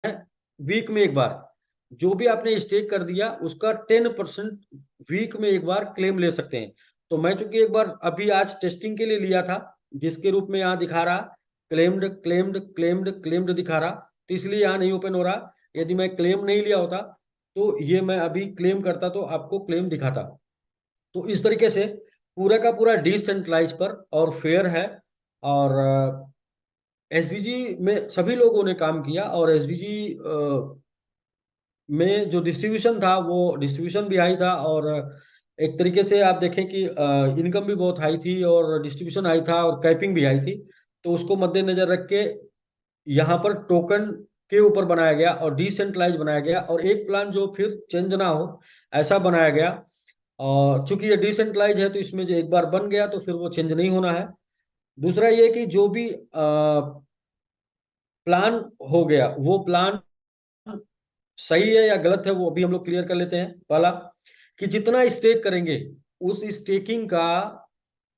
Week में एक बार। जो भी आपने स्टेक कर दिया उसका 10% वीक में एक बार क्लेम ले सकते हैं। तो मैं चूंकि एक बार अभी आज टेस्टिंग के लिए लिया था, जिसके रूप में यहाँ दिखा रहा क्लेम्ड क्लेम्ड क्लेम्ड क्लेम्ड दिखा रहा, तो इसलिए यहाँ नहीं ओपन हो रहा। यदि मैं क्लेम नहीं लिया होता तो ये मैं अभी क्लेम करता तो आपको क्लेम दिखाता। तो इस तरीके से पूरा का पूरा डिसेंट्रलाइज पर और फेयर है। और एसबीजी में सभी लोगों ने काम किया, और एसबीजी में जो डिस्ट्रीब्यूशन था वो डिस्ट्रीब्यूशन भी हाई था, और एक तरीके से आप देखें कि इनकम भी बहुत हाई थी और डिस्ट्रीब्यूशन हाई था और कैपिंग भी हाई थी। तो उसको मद्देनजर रख के यहाँ पर टोकन के ऊपर बनाया गया और डिसेंट्रलाइज बनाया गया, और एक प्लान जो फिर चेंज ना हो ऐसा बनाया गया। और चूंकि ये डिसेंट्रलाइज है तो इसमें जो एक बार बन गया तो फिर वो चेंज नहीं होना है। दूसरा ये कि जो भी प्लान हो गया वो प्लान सही है या गलत है वो अभी हम लोग क्लियर कर लेते हैं। पहला, कि जितना स्टेक करेंगे उस स्टेकिंग का,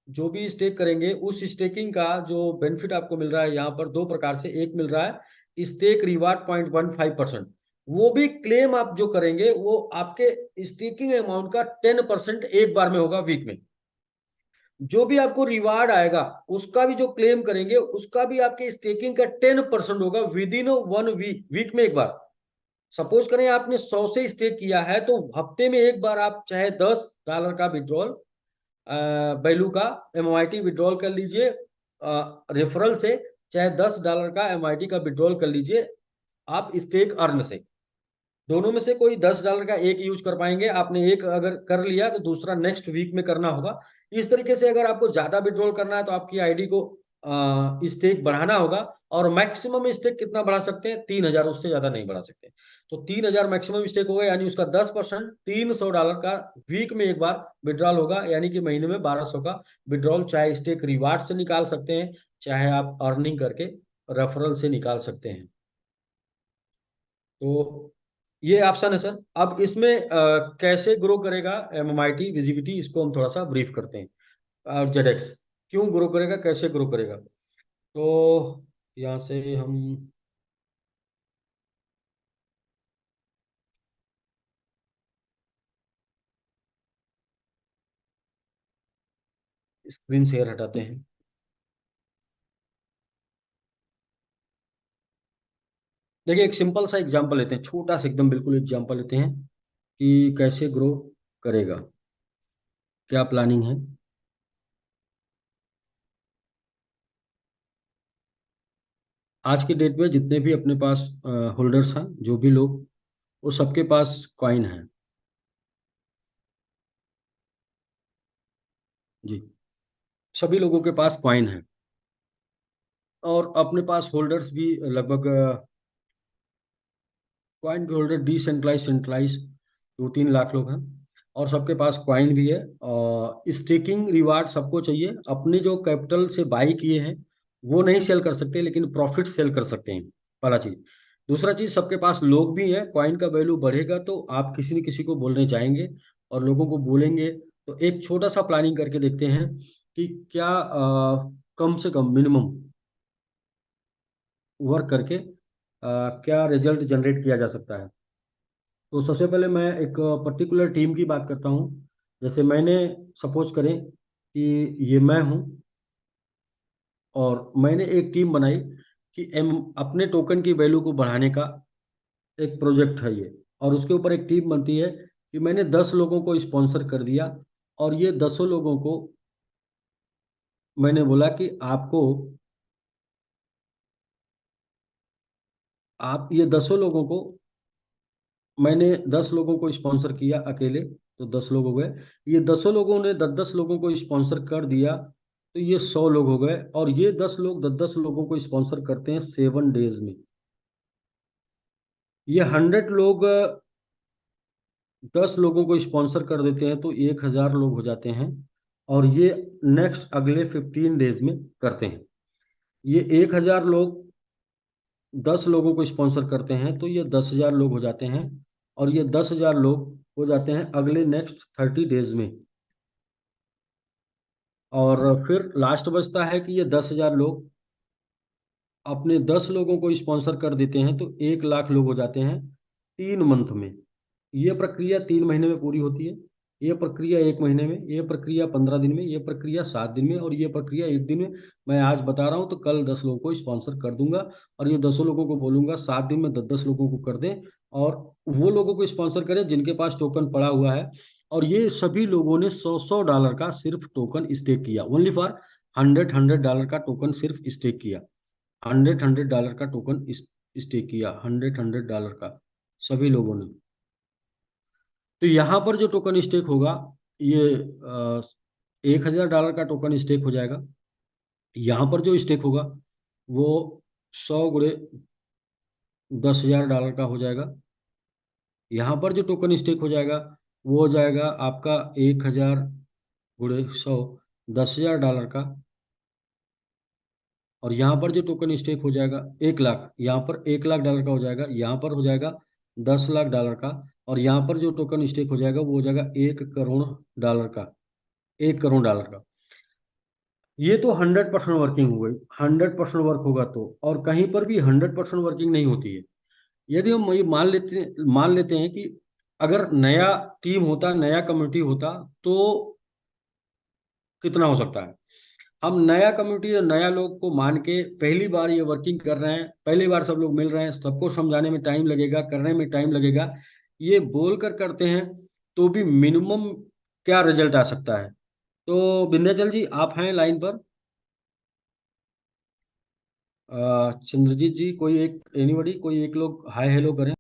जो भी स्टेक करेंगे उस स्टेकिंग का जो बेनिफिट आपको मिल रहा है यहाँ पर दो प्रकार से। एक मिल रहा है स्टेक रिवार्ड 0.15%। वो भी क्लेम आप जो करेंगे वो आपके स्टेकिंग अमाउंट का 10% एक बार में होगा वीक में। जो भी आपको रिवार्ड आएगा उसका भी जो क्लेम करेंगे उसका भी आपके स्टेकिंग का 10% होगा विद इन 1 वीक, वीक में एक बार। सपोज करें आपने 100 से स्टेक किया है तो हफ्ते में एक बार आप चाहे $10 का विड्रॉल वैल्यू का एमआईटी विड्रॉल कर लीजिए रेफरल से, चाहे $10 का एमआईटी का विड्रॉल कर लीजिए आप स्टेक अर्न से। दोनों में से कोई $10 का एक यूज कर पाएंगे। आपने एक अगर कर लिया तो दूसरा नेक्स्ट वीक में करना होगा। इस तरीके से अगर आपको ज्यादा विड्रॉल करना है तो आपकी आईडी को स्टेक बढ़ाना होगा। और मैक्सिमम स्टेक कितना बढ़ा सकते हैं? 3,000, उससे ज्यादा नहीं बढ़ा सकते। तो 3,000 मैक्सिमम स्टेक होगा, यानी उसका 10% $300 का वीक में एक बार विड्रॉल होगा, यानी कि महीने में 1,200 का विड्रॉल चाहे स्टेक रिवार्ड से निकाल सकते हैं, चाहे आप अर्निंग करके रेफरल से निकाल सकते हैं। तो ये ऑप्शन है सर। अब इसमें कैसे ग्रो करेगा एमएमआईटी विजिबिलिटी, इसको हम थोड़ा सा ब्रीफ करते हैं। जेडेक्स क्यों ग्रो करेगा, कैसे ग्रो करेगा। तो यहाँ से हम स्क्रीन शेयर हटाते हैं। देखिए एक सिंपल सा एग्जांपल लेते हैं, छोटा सा एकदम बिल्कुल एग्जांपल लेते हैं कि कैसे ग्रो करेगा, क्या प्लानिंग है। आज के डेट में जितने भी अपने पास होल्डर्स हैं, जो भी लोग, वो सबके पास कॉइन है जी। सभी लोगों के पास कॉइन है, और अपने पास होल्डर्स भी लगभग कॉइन के होल्डर डिसेंट्रलाइज सेंट्रलाइज 2-3 लाख लोग हैं, और सबके पास कॉइन भी है। और स्टेकिंग रिवार्ड सबको चाहिए। अपने जो कैपिटल से बाई किए हैं वो नहीं सेल कर सकते, लेकिन प्रॉफिट सेल कर सकते हैं, पहला चीज। दूसरा चीज, सबके पास लोग भी हैं। कॉइन का वैल्यू बढ़ेगा तो आप किसी न किसी को बोलने जाएंगे और लोगों को बोलेंगे। तो एक छोटा सा प्लानिंग करके देखते हैं कि क्या कम से कम मिनिमम वर्क करके क्या रिजल्ट जनरेट किया जा सकता है। तो सबसे पहले मैं एक पर्टिकुलर टीम की बात करता हूँ। जैसे मैंने, सपोज करें कि ये मैं हूँ, और मैंने एक टीम बनाई कि एम अपने टोकन की वैल्यू को बढ़ाने का एक प्रोजेक्ट है ये। और उसके ऊपर एक टीम बनती है कि मैंने 10 लोगों को स्पॉन्सर कर दिया, और ये 10 लोगों को मैंने बोला कि आपको, आप ये 10 लोगों को, मैंने 10 लोगों को स्पॉन्सर किया अकेले, तो 10 लोग हो गए। ये 10 लोगों ने 10-10 लोगों को स्पॉन्सर कर दिया, तो ये 100 लोग हो गए। और ये 10 लोग 10-10 लोगों को स्पॉन्सर करते हैं 7 डेज में। ये 100 लोग 10 लोगों को स्पॉन्सर कर देते हैं तो 1,000 लोग हो जाते हैं। और ये नेक्स्ट अगले 15 डेज में करते हैं। ये 1,000 लोग 10 लोगों को स्पॉन्सर करते हैं तो ये 10,000 लोग हो जाते हैं। और ये 10,000 लोग हो जाते हैं अगले नेक्स्ट 30 डेज में। और फिर लास्ट बचता है कि ये 10,000 लोग अपने 10 लोगों को स्पॉन्सर कर देते हैं तो 1 लाख लोग हो जाते हैं 3 मंथ में। ये प्रक्रिया 3 महीने में पूरी होती है, ये प्रक्रिया 1 महीने में, ये प्रक्रिया 15 दिन में, ये प्रक्रिया 7 दिन में, और ये प्रक्रिया 1 दिन में। मैं आज बता रहा हूँ तो कल 10 लोगों को स्पॉन्सर कर दूंगा, और ये 10 लोगों को बोलूंगा 7 दिन में 10 10 लोगों को कर दें, और वो लोगों को स्पॉन्सर करें जिनके पास टोकन पड़ा हुआ है। और ये सभी लोगों ने 100 100 डॉलर का सिर्फ टोकन स्टेक किया, ओनली फॉर 100 100 डॉलर का टोकन सिर्फ स्टेक किया। 100 100 डॉलर का टोकन स्टेक किया, 100 100 डॉलर का सभी लोगों ने। तो यहाँ पर जो टोकन स्टेक होगा, ये 1,000 डॉलर का टोकन स्टेक हो जाएगा। यहाँ पर जो स्टेक होगा वो 100 × 10,000 डॉलर का हो जाएगा। यहाँ पर जो टोकन स्टेक हो जाएगा वो हो जाएगा आपका 1,000 × 100 10,000 डॉलर का। और यहाँ पर जो टोकन स्टेक हो जाएगा 1 लाख, यहाँ पर 1 लाख डॉलर का हो जाएगा, यहाँ पर हो जाएगा 10 लाख डॉलर का। और यहाँ पर जो टोकन स्टेक हो जाएगा वो हो जाएगा 1 करोड़ डॉलर का, 1 करोड़ डॉलर का। ये तो 100% वर्किंग हो गई। 100% वर्क होगा तो, और कहीं पर भी 100% वर्किंग नहीं होती है। यदि हम ये मान लेते हैं कि अगर नया टीम होता, नया कम्युनिटी होता, तो कितना हो सकता है। हम नया कम्युनिटी और नया लोग को मान के पहली बार ये वर्किंग कर रहे हैं, पहली बार सब लोग मिल रहे हैं, सबको समझाने में टाइम लगेगा, करने में टाइम लगेगा, ये बोल कर करते हैं तो भी मिनिमम क्या रिजल्ट आ सकता है। तो विंध्याचल जी आप हैं लाइन पर? चंद्रजीत जी, कोई एक, एनीबडी, कोई एक लोग हाय हेलो करें।